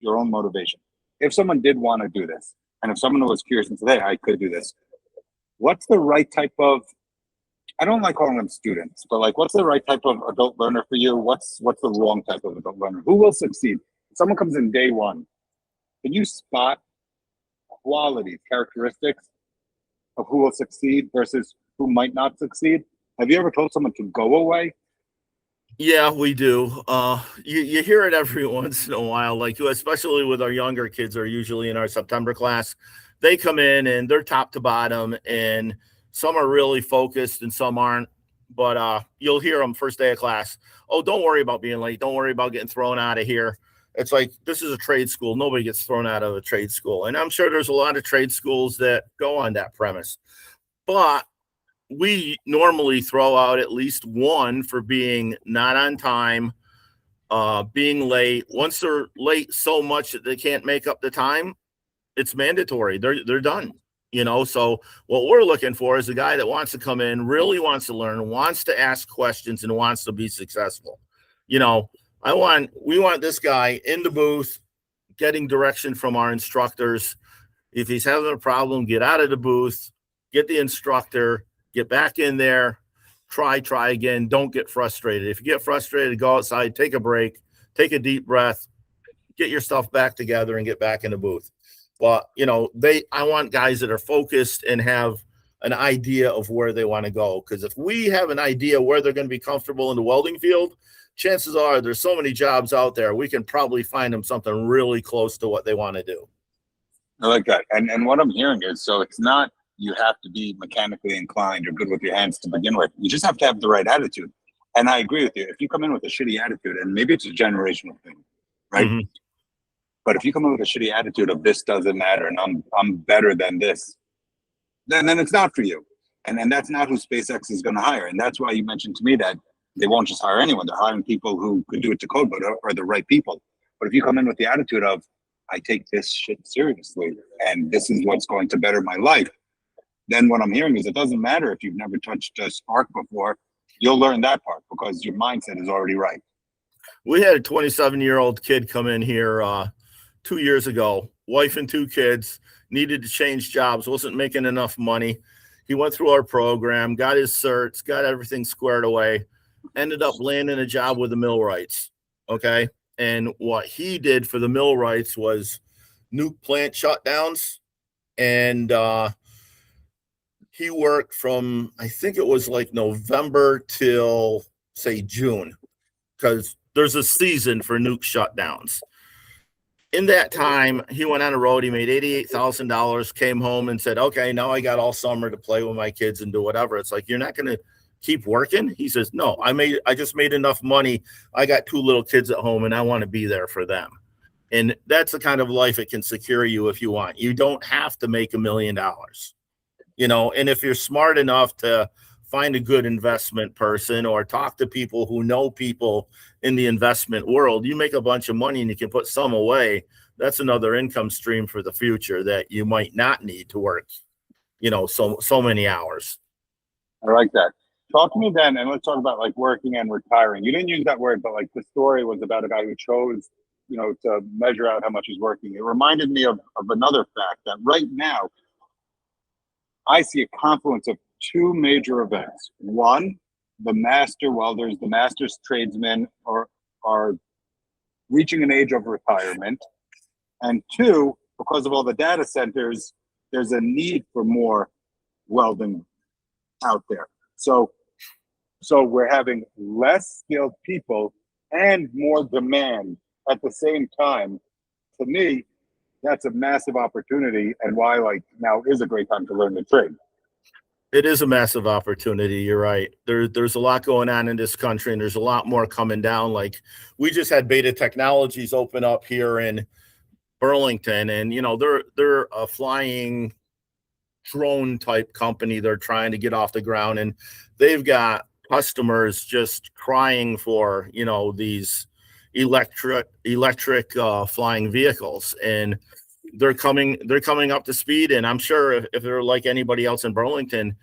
your own motivation. If someone did want to do this, and if someone was curious and said, hey, I could do this, what's the right type of, I don't like calling them students, but like, what's the right type of adult learner for you? What's the wrong type of adult learner? Who will succeed? If someone comes in day one, can you spot qualities, characteristics of who will succeed versus who might not succeed? Have you ever told someone to go away? Yeah, we do. You hear it every once in a while, like especially with our younger kids are usually in our September class. They come in and they're top to bottom, and some are really focused and some aren't. But you'll hear them first day of class. Oh, don't worry about being late. Don't worry about getting thrown out of here. It's like this is a trade school. Nobody gets thrown out of a trade school, and I'm sure there's a lot of trade schools that go on that premise. But we normally throw out at least one for being not on time, being late. Once they're late so much that they can't make up the time, it's mandatory. They're done. So what we're looking for is a guy that wants to come in, really wants to learn, wants to ask questions, and wants to be successful. We want this guy in the booth getting direction from our instructors. If he's having a problem, get out of the booth, get the instructor, get back in there, try again. Don't get frustrated. If you get frustrated, go outside, take a break, take a deep breath, get your stuff back together and get back in the booth. But, I want guys that are focused and have an idea of where they want to go. Because if we have an idea where they're going to be comfortable in the welding field, chances are there's so many jobs out there, we can probably find them something really close to what they want to do. I like that. And what I'm hearing is, so it's not you have to be mechanically inclined or good with your hands to begin with. You just have to have the right attitude. And I agree with you. If you come in with a shitty attitude, and maybe it's a generational thing, right? Mm-hmm. But if you come in with a shitty attitude of this doesn't matter and I'm better than this, then it's not for you. And that's not who SpaceX is going to hire. And that's why you mentioned to me that they won't just hire anyone. They're hiring people who could do it to code, but are the right people. But if you come in with the attitude of, I take this shit seriously and this is what's going to better my life, then what I'm hearing is it doesn't matter if you've never touched a spark before. You'll learn that part because your mindset is already right. We had a 27-year-old kid come in here 2 years ago, wife and 2 kids, needed to change jobs, wasn't making enough money. He went through our program, got his certs, got everything squared away, ended up landing a job with the millwrights, okay? And what he did for the millwrights was nuke plant shutdowns, and he worked from, I think it was like November till, say, June, because there's a season for nuke shutdowns. In that time, he went on the road. He made $88,000, came home and said, okay, now I got all summer to play with my kids and do whatever. It's like, you're not going to keep working? He says, no, I just made enough money. I got 2 little kids at home and I want to be there for them. And that's the kind of life it can secure you if you want. You don't have to make $1 million. And if you're smart enough to find a good investment person or talk to people who know people in the investment world, you make a bunch of money and you can put some away. That's another income stream for the future that you might not need to work, so many hours. I like that. Talk to me then, and let's talk about like working and retiring. You didn't use that word, but like the story was about a guy who chose, to measure out how much he's working. It reminded me of another fact that right now, I see a confluence of 2 major events. One, the master welders, the master's tradesmen are reaching an age of retirement. And 2, because of all the data centers, there's a need for more welding out there. So we're having less skilled people and more demand at the same time. To me, that's a massive opportunity, and why now is a great time to learn the trade. It is a massive opportunity. You're right. There's a lot going on in this country, and there's a lot more coming down. Like we just had Beta Technologies open up here in Burlington, and they're a flying drone type company. They're trying to get off the ground, and they've got customers just crying for these electric flying vehicles, and they're coming up to speed. And I'm sure if they're like anybody else in Burlington,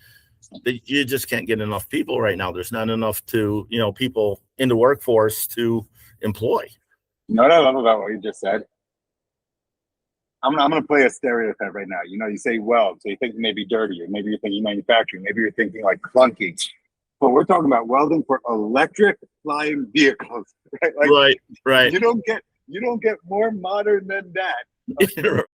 you just can't get enough people right now. There's not enough people in the workforce to employ. You know what I love about what you just said? I'm gonna play a stereotype right now. You know, you say weld, so you think maybe dirty, or maybe you're thinking manufacturing, maybe you're thinking like clunky. But we're talking about welding for electric flying vehicles, right? Like Right. you don't get more modern than that.